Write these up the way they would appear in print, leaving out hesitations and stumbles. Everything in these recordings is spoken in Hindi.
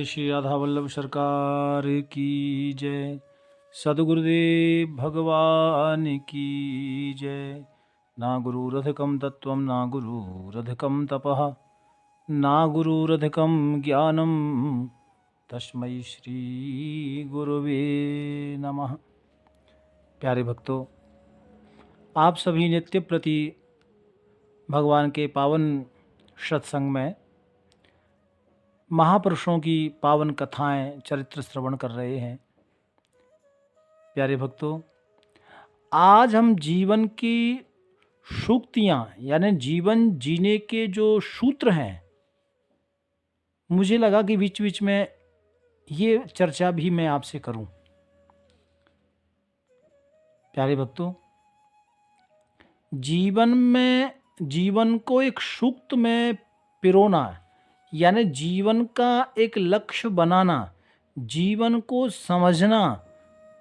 श्री राधा वल्लभ सरकार की जय। सद्गुरुदेव भगवान की जय। ना गुरुरधिकं तत्त्वं ना गुरुरधिकं तपः ना गुरुरधिकं ज्ञानं तस्मै श्री गुरुवे नमः। प्यारे भक्तों, आप सभी नित्य प्रति भगवान के पावन सत्संग में महापुरुषों की पावन कथाएं चरित्र श्रवण कर रहे हैं। प्यारे भक्तों, आज हम जीवन की सूक्तियां यानी जीवन जीने के जो सूत्र हैं, मुझे लगा कि बीच बीच में ये चर्चा भी मैं आपसे करूं। प्यारे भक्तों, जीवन को एक सूक्त में पिरोना यानी जीवन का एक लक्ष्य बनाना, जीवन को समझना,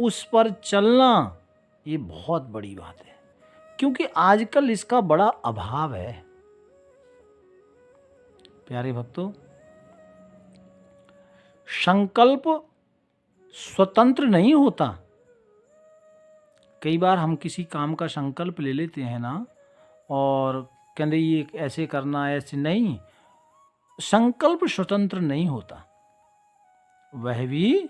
उस पर चलना, ये बहुत बड़ी बात है, क्योंकि आजकल इसका बड़ा अभाव है। प्यारे भक्तों, संकल्प स्वतंत्र नहीं होता। कई बार हम किसी काम का संकल्प ले लेते हैं ना, और कहते ये ऐसे करना, ऐसे नहीं। संकल्प स्वतंत्र नहीं होता, वह भी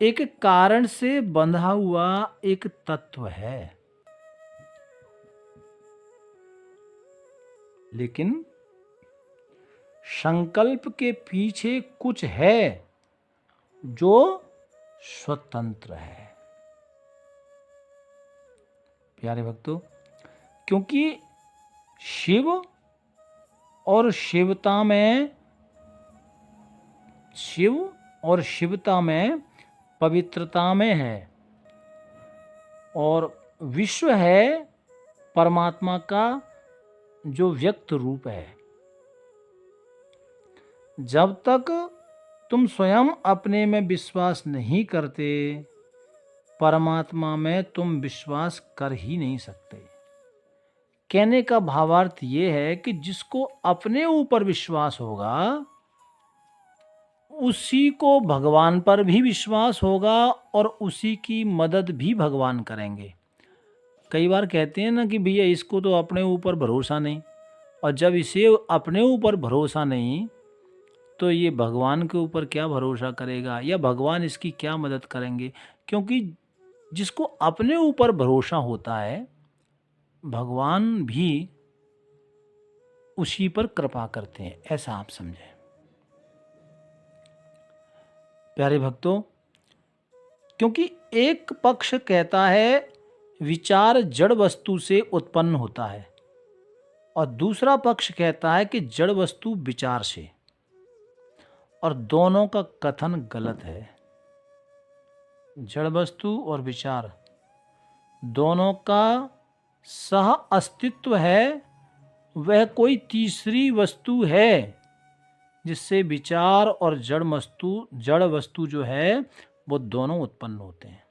एक कारण से बंधा हुआ एक तत्व है। लेकिन संकल्प के पीछे कुछ है जो स्वतंत्र है। प्यारे भक्तों, क्योंकि शिव और शिवता में पवित्रता में है, और विश्व है परमात्मा का जो व्यक्त रूप है। जब तक तुम स्वयं अपने में विश्वास नहीं करते, परमात्मा में तुम विश्वास कर ही नहीं सकते। कहने का भावार्थ ये है कि जिसको अपने ऊपर विश्वास होगा, उसी को भगवान पर भी विश्वास होगा और उसी की मदद भी भगवान करेंगे। कई बार कहते हैं ना कि भैया इसको तो अपने ऊपर भरोसा नहीं, और जब इसे अपने ऊपर भरोसा नहीं तो ये भगवान के ऊपर क्या भरोसा करेगा, या भगवान इसकी क्या मदद करेंगे। क्योंकि जिसको अपने ऊपर भरोसा होता है, भगवान भी उसी पर कृपा करते हैं, ऐसा आप समझें। प्यारे भक्तों, क्योंकि एक पक्ष कहता है विचार जड़ वस्तु से उत्पन्न होता है, और दूसरा पक्ष कहता है कि जड़ वस्तु विचार से, और दोनों का कथन गलत है। जड़ वस्तु और विचार दोनों का सह अस्तित्व है, वह कोई तीसरी वस्तु है जिससे विचार और जड़ वस्तु जो है वो दोनों उत्पन्न होते हैं।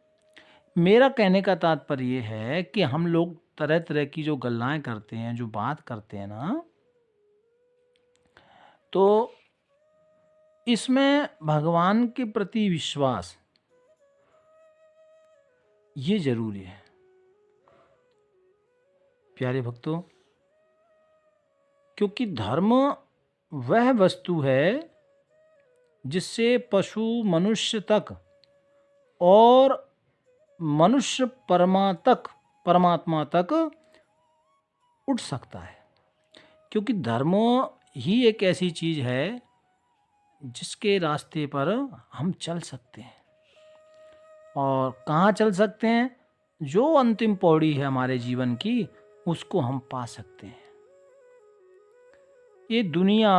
मेरा कहने का तात्पर्य ये है कि हम लोग तरह तरह की जो गल्लाएं करते हैं, जो बात करते हैं ना, तो इसमें भगवान के प्रति विश्वास ये जरूरी है। प्यारे भक्तों, क्योंकि धर्म वह वस्तु है जिससे पशु मनुष्य तक और मनुष्य परमात्मा तक उठ सकता है। क्योंकि धर्म ही एक ऐसी चीज है जिसके रास्ते पर हम चल सकते हैं। और कहाँ चल सकते हैं? जो अंतिम पौड़ी है हमारे जीवन की, उसको हम पा सकते हैं। ये दुनिया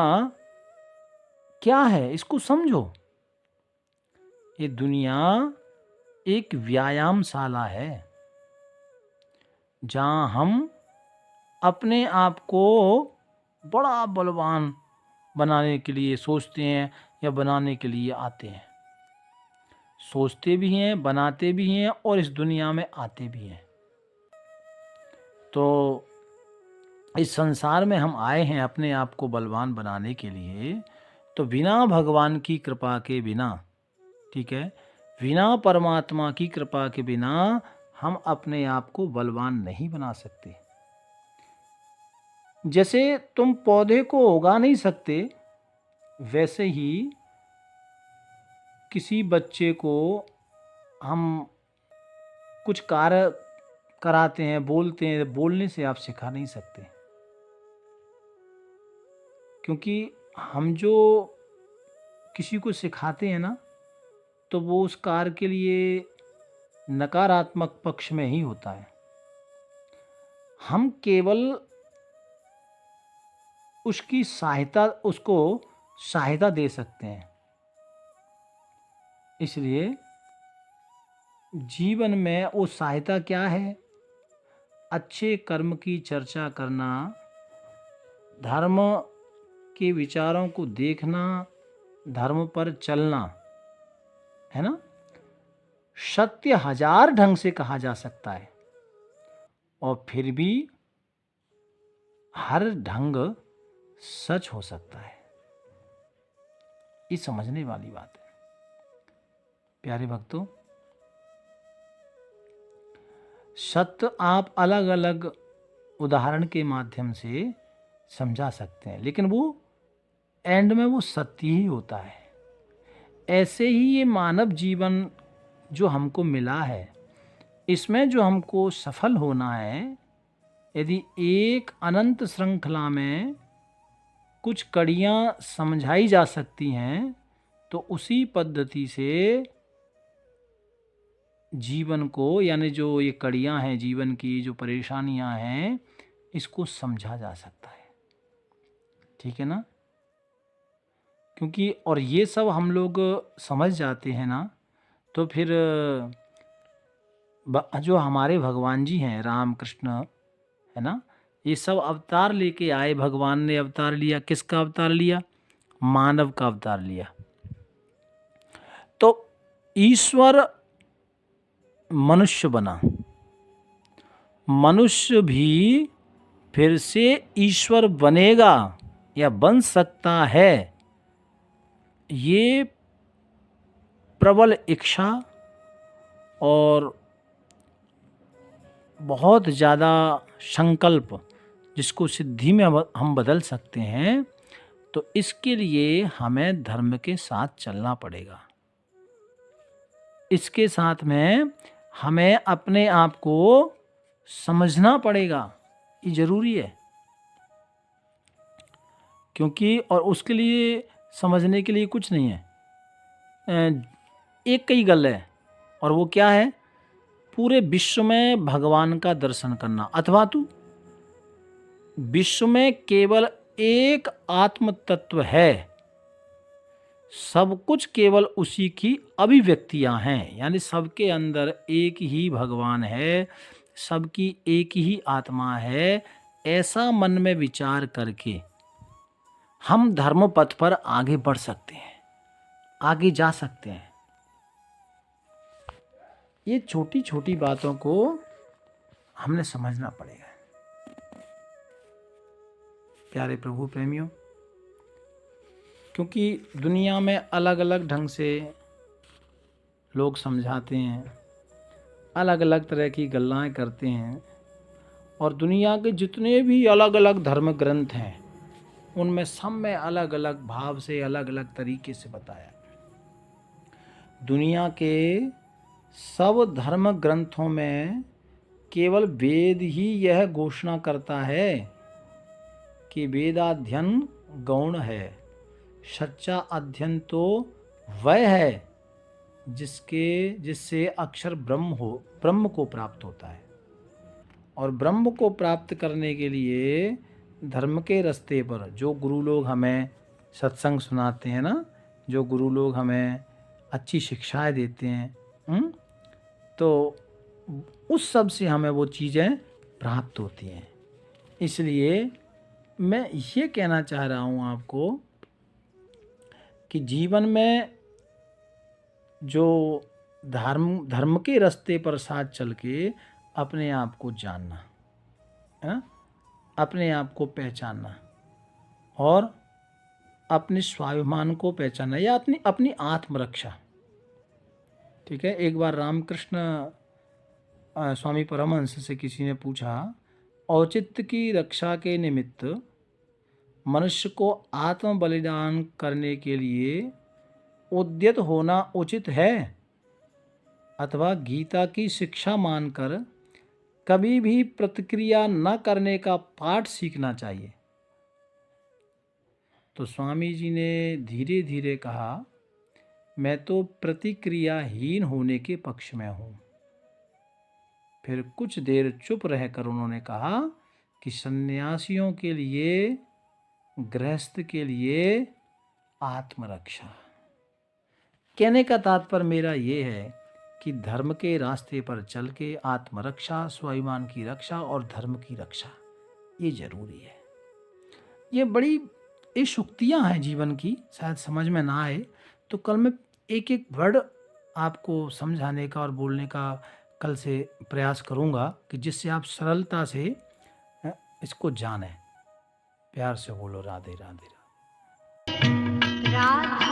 क्या है, इसको समझो। ये दुनिया एक व्यायामशाला है, जहाँ हम अपने आप को बड़ा बलवान बनाने के लिए सोचते हैं या बनाने के लिए आते हैं। सोचते भी हैं, बनाते भी हैं, और इस दुनिया में आते भी हैं। तो इस संसार में हम आए हैं अपने आप को बलवान बनाने के लिए, तो बिना भगवान की कृपा के बिना, ठीक है, बिना परमात्मा की कृपा के बिना हम अपने आप को बलवान नहीं बना सकते। जैसे तुम पौधे को उगा नहीं सकते, वैसे ही किसी बच्चे को हम कुछ कार्य कराते हैं, बोलते हैं, बोलने से आप सिखा नहीं सकते। क्योंकि हम जो किसी को सिखाते हैं ना, तो वो उस कार्य के लिए नकारात्मक पक्ष में ही होता है। हम केवल उसको सहायता दे सकते हैं। इसलिए जीवन में वो सहायता क्या है? अच्छे कर्म की चर्चा करना, धर्म के विचारों को देखना, धर्म पर चलना, है ना। सत्य 1000 ढंग से कहा जा सकता है और फिर भी हर ढंग सच हो सकता है। ये समझने वाली बात है प्यारे भक्तों। सत्य आप अलग अलग उदाहरण के माध्यम से समझा सकते हैं, लेकिन वो एंड में वो सत्य ही होता है। ऐसे ही ये मानव जीवन जो हमको मिला है, इसमें जो हमको सफल होना है, यदि एक अनंत श्रृंखला में कुछ कड़ियाँ समझाई जा सकती हैं, तो उसी पद्धति से जीवन को, यानी जो ये कड़ियाँ हैं जीवन की, जो परेशानियाँ हैं, इसको समझा जा सकता है। ठीक है ना। क्योंकि और ये सब हम लोग समझ जाते हैं ना, तो फिर जो हमारे भगवान जी हैं, राम कृष्ण, है ना, ये सब अवतार लेके आए। भगवान ने अवतार लिया, किसका अवतार लिया? मानव का अवतार लिया। तो ईश्वर मनुष्य बना, मनुष्य भी फिर से ईश्वर बनेगा या बन सकता है, ये प्रबल इच्छा और बहुत ज़्यादा संकल्प, जिसको सिद्धि में हम बदल सकते हैं। तो इसके लिए हमें धर्म के साथ चलना पड़ेगा। इसके साथ में हमें अपने आप को समझना पड़ेगा, ये जरूरी है। क्योंकि और उसके लिए समझने के लिए कुछ नहीं है, एक ही गल है, और वो क्या है? पूरे विश्व में भगवान का दर्शन करना, अथवा तो विश्व में केवल एक आत्म तत्व है, सब कुछ केवल उसी की अभिव्यक्तियां हैं, यानी सबके अंदर एक ही भगवान है, सबकी एक ही आत्मा है। ऐसा मन में विचार करके हम धर्म पथ पर आगे बढ़ सकते हैं, आगे जा सकते हैं। ये छोटी छोटी बातों को हमने समझना पड़ेगा प्यारे प्रभु प्रेमियों। क्योंकि दुनिया में अलग अलग ढंग से लोग समझाते हैं, अलग अलग तरह की गल्लाएं करते हैं, और दुनिया के जितने भी अलग अलग धर्म ग्रंथ हैं, उनमें सब में अलग अलग भाव से, अलग अलग तरीके से बताया। दुनिया के सब धर्म ग्रंथों में केवल वेद ही यह घोषणा करता है कि वेदाध्ययन गौण है, सच्चा अध्ययन तो वह है जिससे अक्षर ब्रह्म को प्राप्त होता है। और ब्रह्म को प्राप्त करने के लिए धर्म के रास्ते पर जो गुरु लोग हमें सत्संग सुनाते हैं ना, जो गुरु लोग हमें अच्छी शिक्षाएं देते हैं, तो उस सब से हमें वो चीज़ें प्राप्त होती हैं। इसलिए मैं ये कहना चाह रहा हूँ आपको कि जीवन में जो धर्म के रास्ते पर साथ चल के अपने आप को जानना, है ना, अपने आप को पहचानना, और अपने स्वाभिमान को पहचानना या अपनी अपनी आत्मरक्षा। ठीक है, एक बार रामकृष्ण स्वामी परमहंस से किसी ने पूछा, औचित्य की रक्षा के निमित्त मनुष्य को आत्म बलिदान करने के लिए उद्यत होना उचित है अथवा गीता की शिक्षा मानकर कभी भी प्रतिक्रिया न करने का पाठ सीखना चाहिए? तो स्वामी जी ने धीरे धीरे कहा, मैं तो प्रतिक्रियाहीन होने के पक्ष में हूँ। फिर कुछ देर चुप रहकर उन्होंने कहा कि सन्यासियों के लिए, गृहस्थ के लिए आत्मरक्षा। कहने का तात्पर्य मेरा ये है कि धर्म के रास्ते पर चल के आत्मरक्षा, स्वाभिमान की रक्षा और धर्म की रक्षा ये जरूरी है। ये बड़ी ये शुक्तियाँ हैं जीवन की, शायद समझ में ना आए तो कल मैं एक एक वर्ड आपको समझाने का और बोलने का कल से प्रयास करूँगा कि जिससे आप सरलता से इसको जानें। प्यार से बोलो राधे राधे राधे।